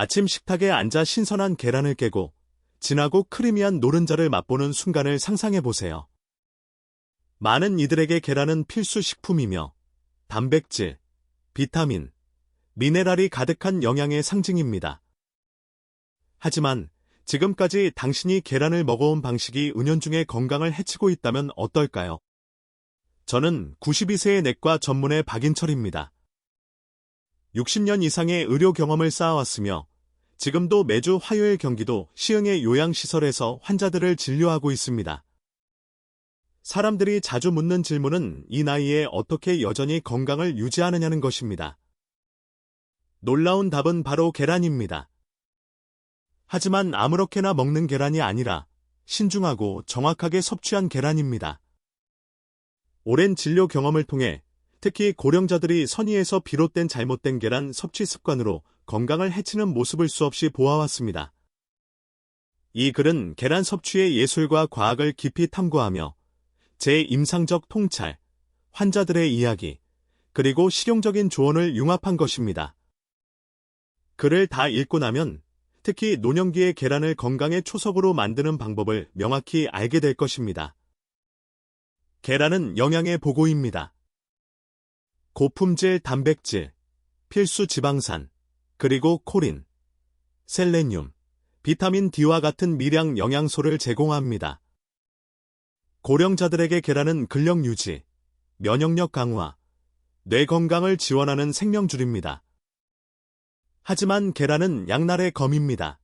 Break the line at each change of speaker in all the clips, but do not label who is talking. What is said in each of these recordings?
아침 식탁에 앉아 신선한 계란을 깨고 진하고 크리미한 노른자를 맛보는 순간을 상상해 보세요. 많은 이들에게 계란은 필수 식품이며 단백질, 비타민, 미네랄이 가득한 영양의 상징입니다. 하지만 지금까지 당신이 계란을 먹어온 방식이 은연중에 건강을 해치고 있다면 어떨까요? 저는 92세의 내과 전문의 박인철입니다. 60년 이상의 의료 경험을 쌓아왔으며 지금도 매주 화요일 경기도 시흥의 요양시설에서 환자들을 진료하고 있습니다. 사람들이 자주 묻는 질문은 이 나이에 어떻게 여전히 건강을 유지하느냐는 것입니다. 놀라운 답은 바로 계란입니다. 하지만 아무렇게나 먹는 계란이 아니라 신중하고 정확하게 섭취한 계란입니다. 오랜 진료 경험을 통해 특히 고령자들이 선의에서 비롯된 잘못된 계란 섭취 습관으로 건강을 해치는 모습을 수없이 보아왔습니다. 이 글은 계란 섭취의 예술과 과학을 깊이 탐구하며 제 임상적 통찰, 환자들의 이야기, 그리고 실용적인 조언을 융합한 것입니다. 글을 다 읽고 나면 특히 노년기의 계란을 건강의 초석으로 만드는 방법을 명확히 알게 될 것입니다. 계란은 영양의 보고입니다. 고품질 단백질, 필수 지방산, 그리고 콜린, 셀레늄, 비타민 D와 같은 미량 영양소를 제공합니다. 고령자들에게 계란은 근력 유지, 면역력 강화, 뇌 건강을 지원하는 생명줄입니다. 하지만 계란은 양날의 검입니다.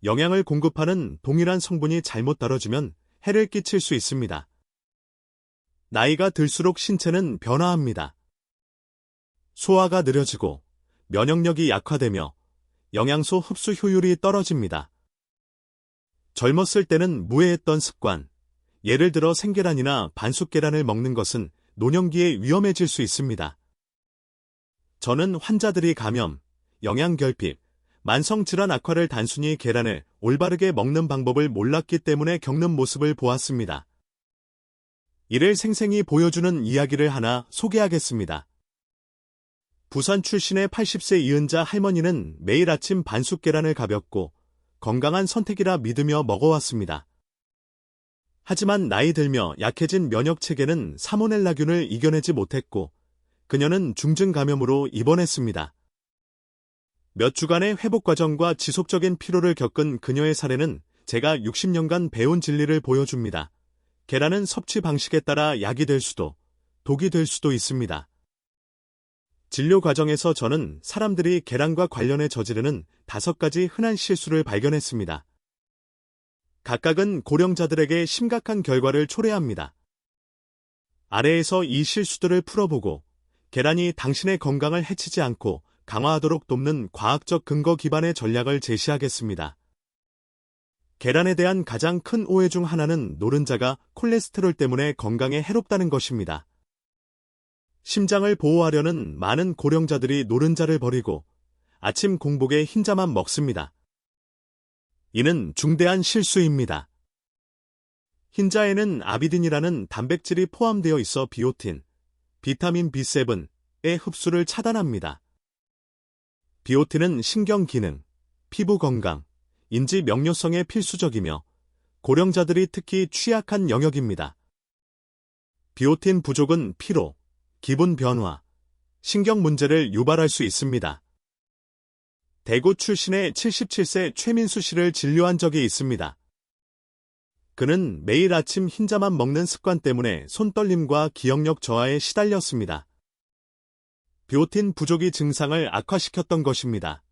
영양을 공급하는 동일한 성분이 잘못 다뤄지면 해를 끼칠 수 있습니다. 나이가 들수록 신체는 변화합니다. 소화가 느려지고 면역력이 약화되며 영양소 흡수 효율이 떨어집니다. 젊었을 때는 무해했던 습관, 예를 들어 생계란이나 반숙계란을 먹는 것은 노년기에 위험해질 수 있습니다. 저는 환자들이 감염, 영양결핍, 만성질환 악화를 단순히 계란을 올바르게 먹는 방법을 몰랐기 때문에 겪는 모습을 보았습니다. 이를 생생히 보여주는 이야기를 하나 소개하겠습니다. 부산 출신의 80세 이은자 할머니는 매일 아침 반숙계란을 가볍고 건강한 선택이라 믿으며 먹어왔습니다. 하지만 나이 들며 약해진 면역체계는 사모넬라균을 이겨내지 못했고 그녀는 중증 감염으로 입원했습니다. 몇 주간의 회복 과정과 지속적인 피로를 겪은 그녀의 사례는 제가 60년간 배운 진리를 보여줍니다. 계란은 섭취 방식에 따라 약이 될 수도, 독이 될 수도 있습니다. 진료 과정에서 저는 사람들이 계란과 관련해 저지르는 5가지 흔한 실수를 발견했습니다. 각각은 고령자들에게 심각한 결과를 초래합니다. 아래에서 이 실수들을 풀어보고 계란이 당신의 건강을 해치지 않고 강화하도록 돕는 과학적 근거 기반의 전략을 제시하겠습니다. 계란에 대한 가장 큰 오해 중 하나는 노른자가 콜레스테롤 때문에 건강에 해롭다는 것입니다. 심장을 보호하려는 많은 고령자들이 노른자를 버리고 아침 공복에 흰자만 먹습니다. 이는 중대한 실수입니다. 흰자에는 아비딘이라는 단백질이 포함되어 있어 비오틴, 비타민 B7의 흡수를 차단합니다. 비오틴은 신경 기능, 피부 건강, 인지 명료성에 필수적이며 고령자들이 특히 취약한 영역입니다. 비오틴 부족은 피로, 기분 변화, 신경 문제를 유발할 수 있습니다. 대구 출신의 77세 최민수 씨를 진료한 적이 있습니다. 그는 매일 아침 흰자만 먹는 습관 때문에 손떨림과 기억력 저하에 시달렸습니다. 비오틴 부족이 증상을 악화시켰던 것입니다.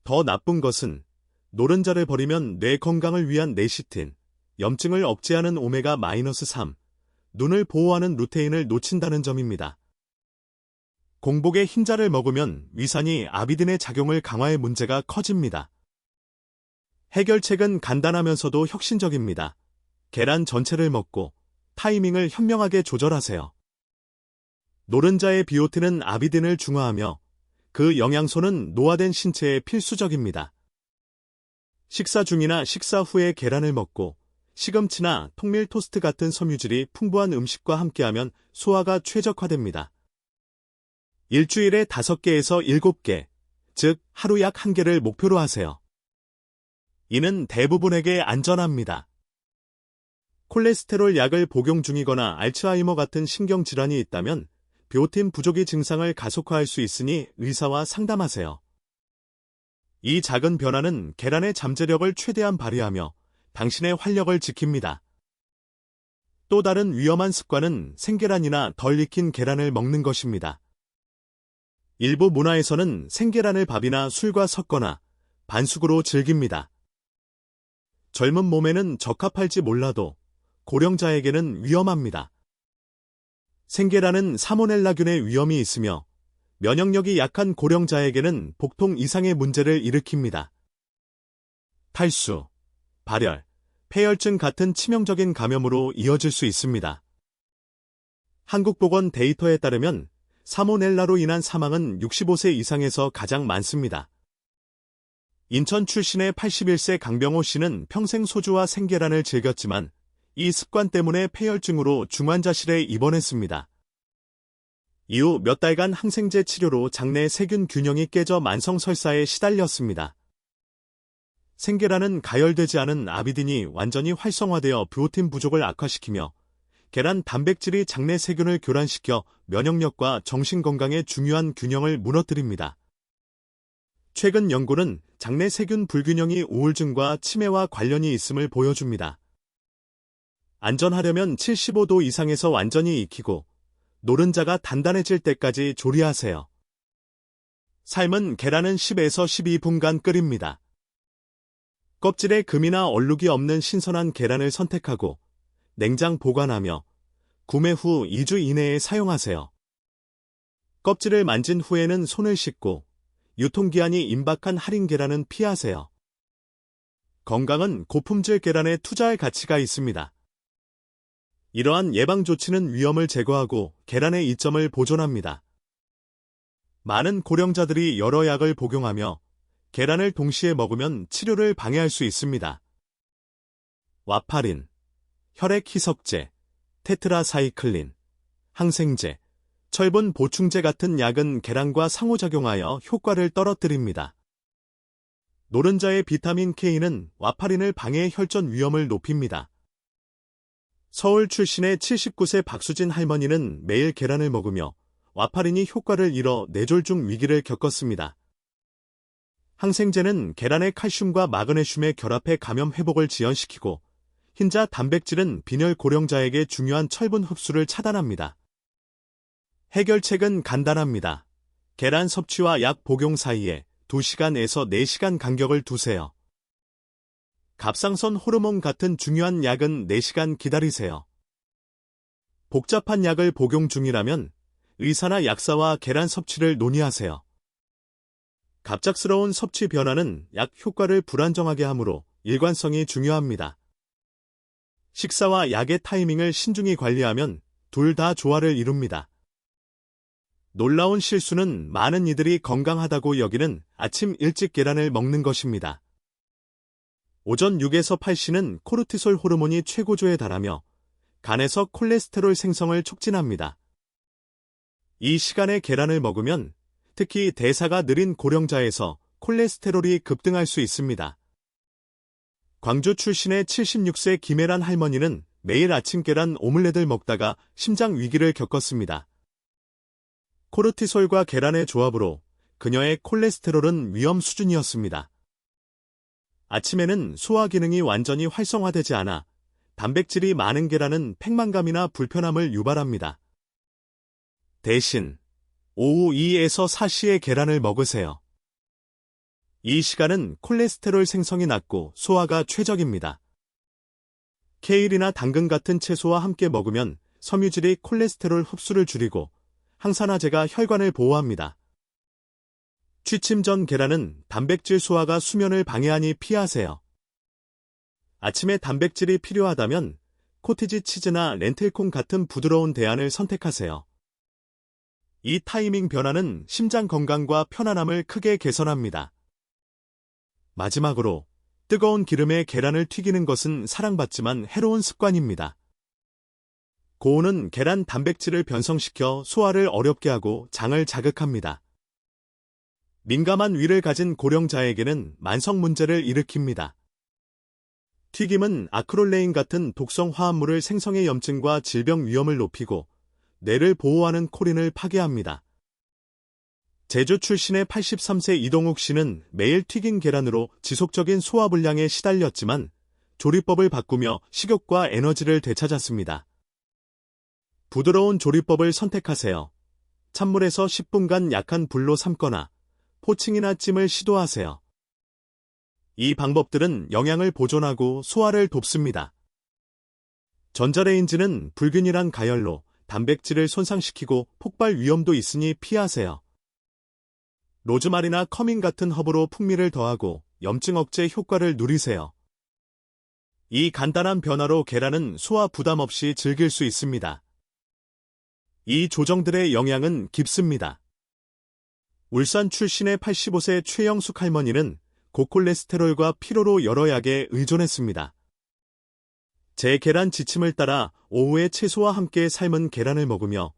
더 나쁜 것은 노른자를 버리면 뇌 건강을 위한 네시틴, 염증을 억제하는 오메가-3, 눈을 보호하는 루테인을 놓친다는 점입니다. 공복에 흰자를 먹으면 위산이 아비딘의 작용을 강화해 문제가 커집니다. 해결책은 간단하면서도 혁신적입니다. 계란 전체를 먹고 타이밍을 현명하게 조절하세요. 노른자의 비오틴은 아비딘을 중화하며 그 영양소는 노화된 신체에 필수적입니다. 식사 중이나 식사 후에 계란을 먹고 시금치나 통밀 토스트 같은 섬유질이 풍부한 음식과 함께하면 소화가 최적화됩니다. 일주일에 5개에서 7개, 즉 하루 약 1개를 목표로 하세요. 이는 대부분에게 안전합니다. 콜레스테롤 약을 복용 중이거나 알츠하이머 같은 신경질환이 있다면 비오틴 부족이 증상을 가속화할 수 있으니 의사와 상담하세요. 이 작은 변화는 계란의 잠재력을 최대한 발휘하며 당신의 활력을 지킵니다. 또 다른 위험한 습관은 생계란이나 덜 익힌 계란을 먹는 것입니다. 일부 문화에서는 생계란을 밥이나 술과 섞거나 반숙으로 즐깁니다. 젊은 몸에는 적합할지 몰라도 고령자에게는 위험합니다. 생계란은 사모넬라균의 위험이 있으며 면역력이 약한 고령자에게는 복통 이상의 문제를 일으킵니다. 탈수, 발열, 폐혈증 같은 치명적인 감염으로 이어질 수 있습니다. 한국보건 데이터에 따르면 사모넬라로 인한 사망은 65세 이상에서 가장 많습니다. 인천 출신의 81세 강병호 씨는 평생 소주와 생계란을 즐겼지만 이 습관 때문에 폐혈증으로 중환자실에 입원했습니다. 이후 몇 달간 항생제 치료로 장내 세균 균형이 깨져 만성 설사에 시달렸습니다. 생계란은 가열되지 않은 아비딘이 완전히 활성화되어 비오틴 부족을 악화시키며 계란 단백질이 장내 세균을 교란시켜 면역력과 정신건강의 중요한 균형을 무너뜨립니다. 최근 연구는 장내 세균 불균형이 우울증과 치매와 관련이 있음을 보여줍니다. 안전하려면 75도 이상에서 완전히 익히고 노른자가 단단해질 때까지 조리하세요. 삶은 계란은 10에서 12분간 끓입니다. 껍질에 금이나 얼룩이 없는 신선한 계란을 선택하고 냉장 보관하며 구매 후 2주 이내에 사용하세요. 껍질을 만진 후에는 손을 씻고 유통기한이 임박한 할인 계란은 피하세요. 건강은 고품질 계란에 투자할 가치가 있습니다. 이러한 예방 조치는 위험을 제거하고 계란의 이점을 보존합니다. 많은 고령자들이 여러 약을 복용하며 계란을 동시에 먹으면 치료를 방해할 수 있습니다. 와파린, 혈액 희석제, 테트라사이클린, 항생제, 철분 보충제 같은 약은 계란과 상호작용하여 효과를 떨어뜨립니다. 노른자의 비타민 K는 와파린을 방해 혈전 위험을 높입니다. 서울 출신의 79세 박수진 할머니는 매일 계란을 먹으며 와파린이 효과를 잃어 뇌졸중 위기를 겪었습니다. 항생제는 계란의 칼슘과 마그네슘의 결합해 감염 회복을 지연시키고 흰자 단백질은 빈혈 고령자에게 중요한 철분 흡수를 차단합니다. 해결책은 간단합니다. 계란 섭취와 약 복용 사이에 2시간에서 4시간 간격을 두세요. 갑상선 호르몬 같은 중요한 약은 4시간 기다리세요. 복잡한 약을 복용 중이라면 의사나 약사와 계란 섭취를 논의하세요. 갑작스러운 섭취 변화는 약 효과를 불안정하게 하므로 일관성이 중요합니다. 식사와 약의 타이밍을 신중히 관리하면 둘 다 조화를 이룹니다. 놀라운 실수는 많은 이들이 건강하다고 여기는 아침 일찍 계란을 먹는 것입니다. 오전 6에서 8시는 코르티솔 호르몬이 최고조에 달하며 간에서 콜레스테롤 생성을 촉진합니다. 이 시간에 계란을 먹으면 특히 대사가 느린 고령자에서 콜레스테롤이 급등할 수 있습니다. 광주 출신의 76세 김혜란 할머니는 매일 아침 계란 오믈렛을 먹다가 심장 위기를 겪었습니다. 코르티솔과 계란의 조합으로 그녀의 콜레스테롤은 위험 수준이었습니다. 아침에는 소화 기능이 완전히 활성화되지 않아 단백질이 많은 계란은 팽만감이나 불편함을 유발합니다. 대신 오후 2에서 4시에 계란을 먹으세요. 이 시간은 콜레스테롤 생성이 낮고 소화가 최적입니다. 케일이나 당근 같은 채소와 함께 먹으면 섬유질이 콜레스테롤 흡수를 줄이고 항산화제가 혈관을 보호합니다. 취침 전 계란은 단백질 소화가 수면을 방해하니 피하세요. 아침에 단백질이 필요하다면 코티지 치즈나 렌틸콩 같은 부드러운 대안을 선택하세요. 이 타이밍 변화는 심장 건강과 편안함을 크게 개선합니다. 마지막으로 뜨거운 기름에 계란을 튀기는 것은 사랑받지만 해로운 습관입니다. 고온은 계란 단백질을 변성시켜 소화를 어렵게 하고 장을 자극합니다. 민감한 위를 가진 고령자에게는 만성 문제를 일으킵니다. 튀김은 아크롤레인 같은 독성 화합물을 생성해 염증과 질병 위험을 높이고 뇌를 보호하는 콜린을 파괴합니다. 제주 출신의 83세 이동욱 씨는 매일 튀긴 계란으로 지속적인 소화불량에 시달렸지만 조리법을 바꾸며 식욕과 에너지를 되찾았습니다. 부드러운 조리법을 선택하세요. 찬물에서 10분간 약한 불로 삶거나 포칭이나 찜을 시도하세요. 이 방법들은 영양을 보존하고 소화를 돕습니다. 전자레인지는 불균일한 가열로 단백질을 손상시키고 폭발 위험도 있으니 피하세요. 로즈마리나 커민 같은 허브로 풍미를 더하고 염증 억제 효과를 누리세요. 이 간단한 변화로 계란은 소화 부담 없이 즐길 수 있습니다. 이 조정들의 영향은 깊습니다. 울산 출신의 85세 최영숙 할머니는 고콜레스테롤과 피로로 여러 약에 의존했습니다. 제 계란 지침을 따라 오후에 채소와 함께 삶은 계란을 먹으며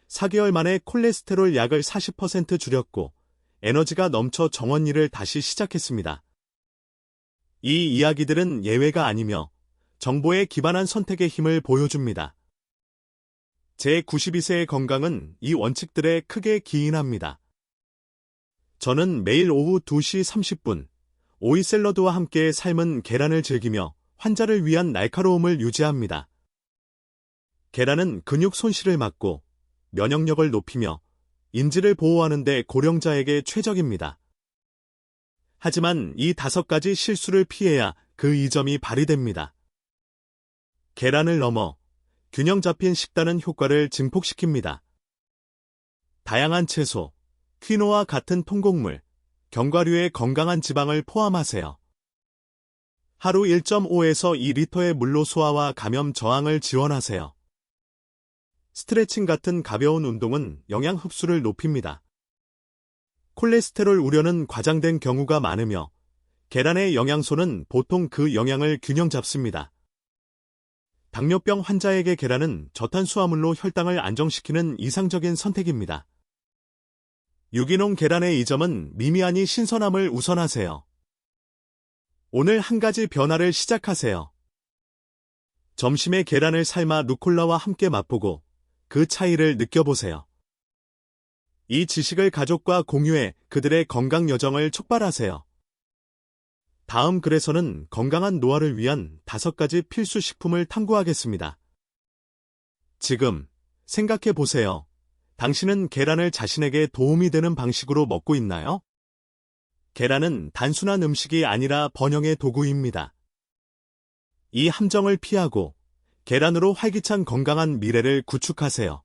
4개월 만에 콜레스테롤 약을 40% 줄였고 에너지가 넘쳐 정원 일을 다시 시작했습니다. 이 이야기들은 예외가 아니며 정보에 기반한 선택의 힘을 보여줍니다. 제 92세의 건강은 이 원칙들에 크게 기인합니다. 저는 매일 오후 2시 30분 오이 샐러드와 함께 삶은 계란을 즐기며 환자를 위한 날카로움을 유지합니다. 계란은 근육 손실을 막고 면역력을 높이며 인지를 보호하는 데 고령자에게 최적입니다. 하지만 이 5가지 실수를 피해야 그 이점이 발휘됩니다. 계란을 넘어 균형 잡힌 식단은 효과를 증폭시킵니다. 다양한 채소, 퀴노와 같은 통곡물, 견과류에 건강한 지방을 포함하세요. 하루 1.5에서 2리터의 물로 소화와 감염 저항을 지원하세요. 스트레칭 같은 가벼운 운동은 영양 흡수를 높입니다. 콜레스테롤 우려는 과장된 경우가 많으며 계란의 영양소는 보통 그 영양을 균형 잡습니다. 당뇨병 환자에게 계란은 저탄수화물로 혈당을 안정시키는 이상적인 선택입니다. 유기농 계란의 이점은 미미하니 신선함을 우선하세요. 오늘 한 가지 변화를 시작하세요. 점심에 계란을 삶아 루꼴라와 함께 맛보고 그 차이를 느껴보세요. 이 지식을 가족과 공유해 그들의 건강 여정을 촉발하세요. 다음 글에서는 건강한 노화를 위한 5가지 필수 식품을 탐구하겠습니다. 지금 생각해 보세요. 당신은 계란을 자신에게 도움이 되는 방식으로 먹고 있나요? 계란은 단순한 음식이 아니라 번영의 도구입니다. 이 함정을 피하고 계란으로 활기찬 건강한 미래를 구축하세요.